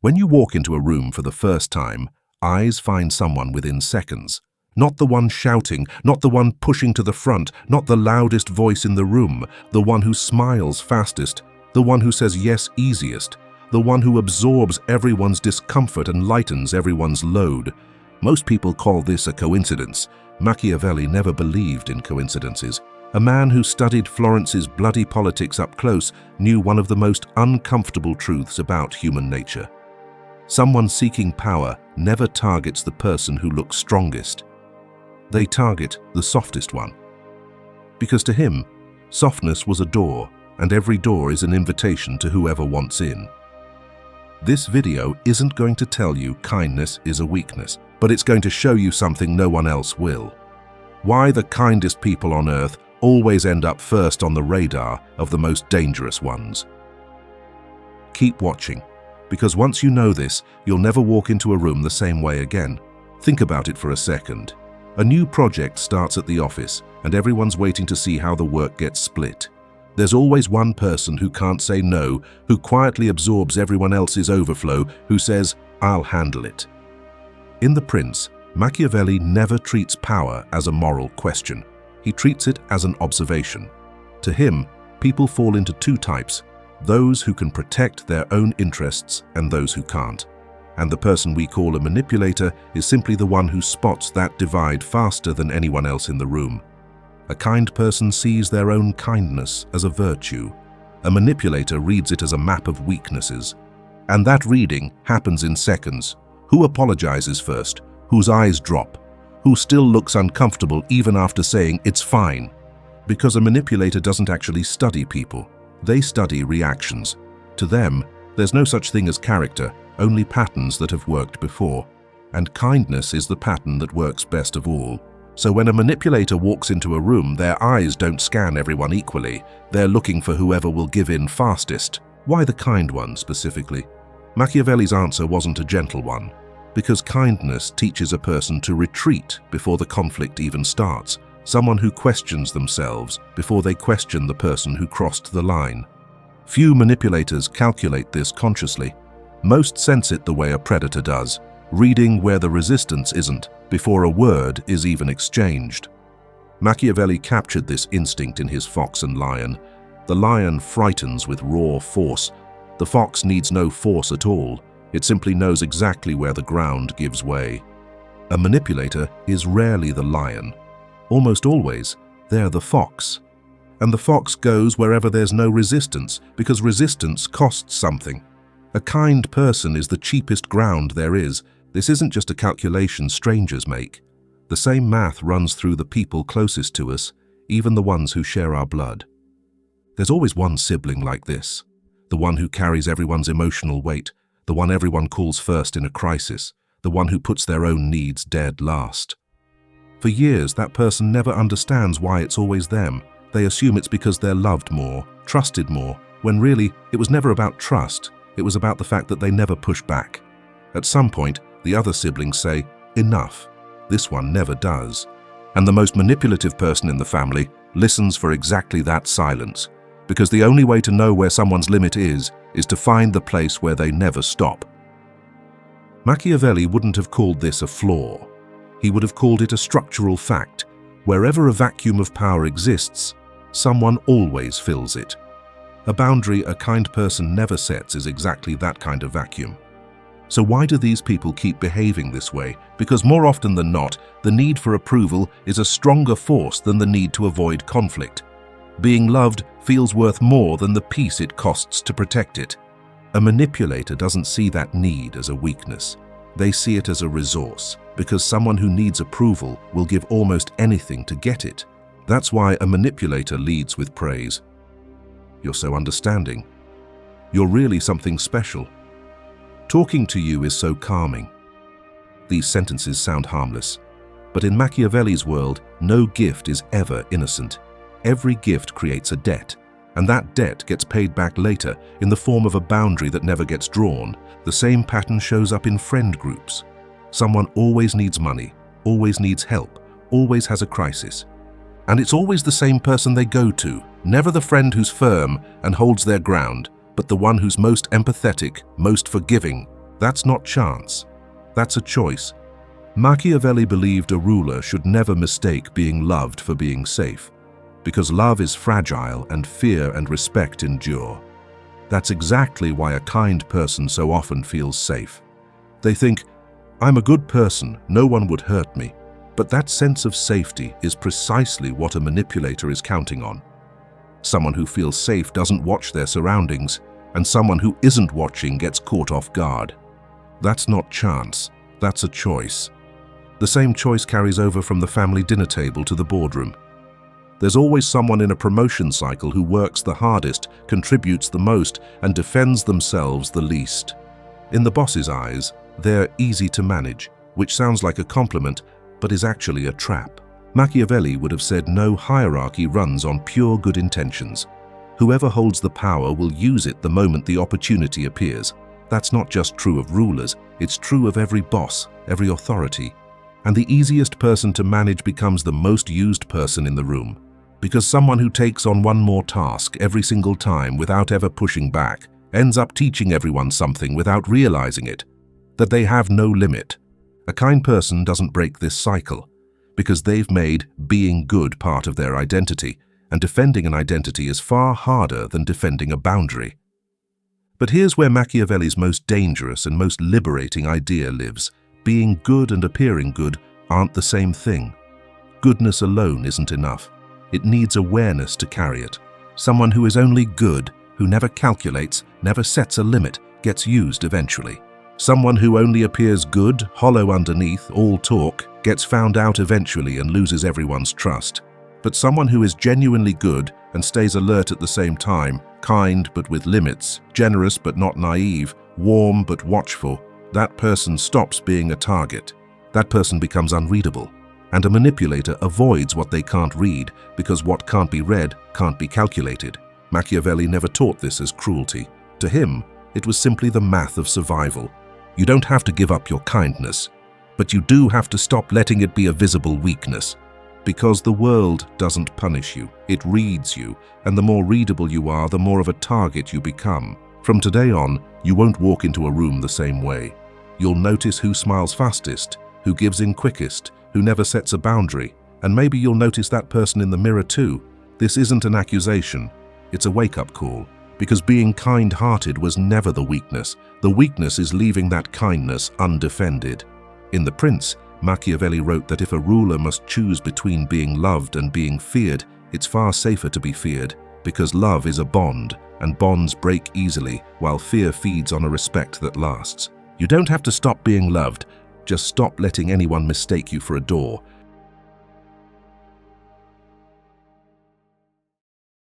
When you walk into a room for the first time, eyes find someone within seconds. Not the one shouting, not the one pushing to the front, not the loudest voice in the room, the one who smiles fastest, the one who says yes easiest, the one who absorbs everyone's discomfort and lightens everyone's load. Most people call this a coincidence. Machiavelli never believed in coincidences. A man who studied Florence's bloody politics up close knew one of the most uncomfortable truths about human nature. Someone seeking power never targets the person who looks strongest. They target the softest one. Because to him, softness was a door, and every door is an invitation to whoever wants in. This video isn't going to tell you kindness is a weakness, but it's going to show you something no one else will. Why the kindest people on earth always end up first on the radar of the most dangerous ones. Keep watching, because once you know this, you'll never walk into a room the same way again. Think about it for a second. A new project starts at the office, and everyone's waiting to see how the work gets split. There's always one person who can't say no, who quietly absorbs everyone else's overflow, who says, "I'll handle it." In The Prince, Machiavelli never treats power as a moral question. He treats it as an observation. To him, people fall into two types: those who can protect their own interests and those who can't. And the person we call a manipulator is simply the one who spots that divide faster than anyone else in the room. A kind person sees their own kindness as a virtue. A manipulator reads it as a map of weaknesses. And that reading happens in seconds. Who apologizes first? Whose eyes drop? Who still looks uncomfortable even after saying it's fine? Because a manipulator doesn't actually study people. They study reactions. To them, there's no such thing as character, only patterns that have worked before. And kindness is the pattern that works best of all. So when a manipulator walks into a room, their eyes don't scan everyone equally. They're looking for whoever will give in fastest. Why the kind one specifically? Machiavelli's answer wasn't a gentle one. Because kindness teaches a person to retreat before the conflict even starts. Someone who questions themselves before they question the person who crossed the line. Few manipulators calculate this consciously. Most sense it the way a predator does, reading where the resistance isn't before a word is even exchanged. Machiavelli captured this instinct in his Fox and Lion. The lion frightens with raw force. The fox needs no force at all. It simply knows exactly where the ground gives way. A manipulator is rarely the lion. Almost always, they're the fox. And the fox goes wherever there's no resistance, because resistance costs something. A kind person is the cheapest ground there is. This isn't just a calculation strangers make. The same math runs through the people closest to us, even the ones who share our blood. There's always one sibling like this, the one who carries everyone's emotional weight, the one everyone calls first in a crisis, the one who puts their own needs dead last. For years, that person never understands why it's always them. They assume it's because they're loved more, trusted more, when really it was never about trust. It was about the fact that they never push back. At some point, the other siblings say, "Enough." This one never does. And the most manipulative person in the family listens for exactly that silence, because the only way to know where someone's limit is to find the place where they never stop. Machiavelli wouldn't have called this a flaw. He would have called it a structural fact. Wherever a vacuum of power exists, someone always fills it. A boundary a kind person never sets is exactly that kind of vacuum. So why do these people keep behaving this way? Because more often than not, the need for approval is a stronger force than the need to avoid conflict. Being loved feels worth more than the peace it costs to protect it. A manipulator doesn't see that need as a weakness. They see it as a resource, because someone who needs approval will give almost anything to get it. That's why a manipulator leads with praise. "You're so understanding. You're really something special. Talking to you is so calming." These sentences sound harmless, but in Machiavelli's world, no gift is ever innocent. Every gift creates a debt, and that debt gets paid back later in the form of a boundary that never gets drawn. The same pattern shows up in friend groups. Someone always needs money, always needs help, always has a crisis. And it's always the same person they go to, never the friend who's firm and holds their ground, but the one who's most empathetic, most forgiving, That's not chance. That's a choice. Machiavelli believed a ruler should never mistake being loved for being safe, because love is fragile and fear and respect endure. That's exactly why a kind person so often feels safe. They think, I'm a good person, no one would hurt me. But that sense of safety is precisely what a manipulator is counting on. Someone who feels safe doesn't watch their surroundings, and someone who isn't watching gets caught off guard. That's not chance, that's a choice. The same choice carries over from the family dinner table to the boardroom. There's always someone in a promotion cycle who works the hardest, contributes the most, and defends themselves the least. In the boss's eyes, they're easy to manage, which sounds like a compliment, but is actually a trap. Machiavelli would have said no hierarchy runs on pure good intentions. Whoever holds the power will use it the moment the opportunity appears. That's not just true of rulers, it's true of every boss, every authority. And the easiest person to manage becomes the most used person in the room. Because someone who takes on one more task every single time without ever pushing back ends up teaching everyone something without realizing it, that they have no limit. A kind person doesn't break this cycle, because they've made being good part of their identity, and defending an identity is far harder than defending a boundary. But here's where Machiavelli's most dangerous and most liberating idea lives. Being good and appearing good aren't the same thing. Goodness alone isn't enough. It needs awareness to carry it. Someone who is only good, who never calculates, never sets a limit, gets used eventually. Someone who only appears good, hollow underneath, all talk, gets found out eventually and loses everyone's trust. But someone who is genuinely good and stays alert at the same time, kind but with limits, generous but not naive, warm but watchful, that person stops being a target. That person becomes unreadable. And a manipulator avoids what they can't read, because what can't be read can't be calculated. Machiavelli never taught this as cruelty. To him, it was simply the math of survival. You don't have to give up your kindness, but you do have to stop letting it be a visible weakness. Because the world doesn't punish you, it reads you, and the more readable you are, the more of a target you become. From today on, you won't walk into a room the same way. You'll notice who smiles fastest, who gives in quickest, who never sets a boundary, and maybe you'll notice that person in the mirror too. This isn't an accusation, it's a wake-up call. Because being kind-hearted was never the weakness. The weakness is leaving that kindness undefended. In The Prince, Machiavelli wrote that if a ruler must choose between being loved and being feared, it's far safer to be feared, because love is a bond, and bonds break easily, while fear feeds on a respect that lasts. You don't have to stop being loved, just stop letting anyone mistake you for a door,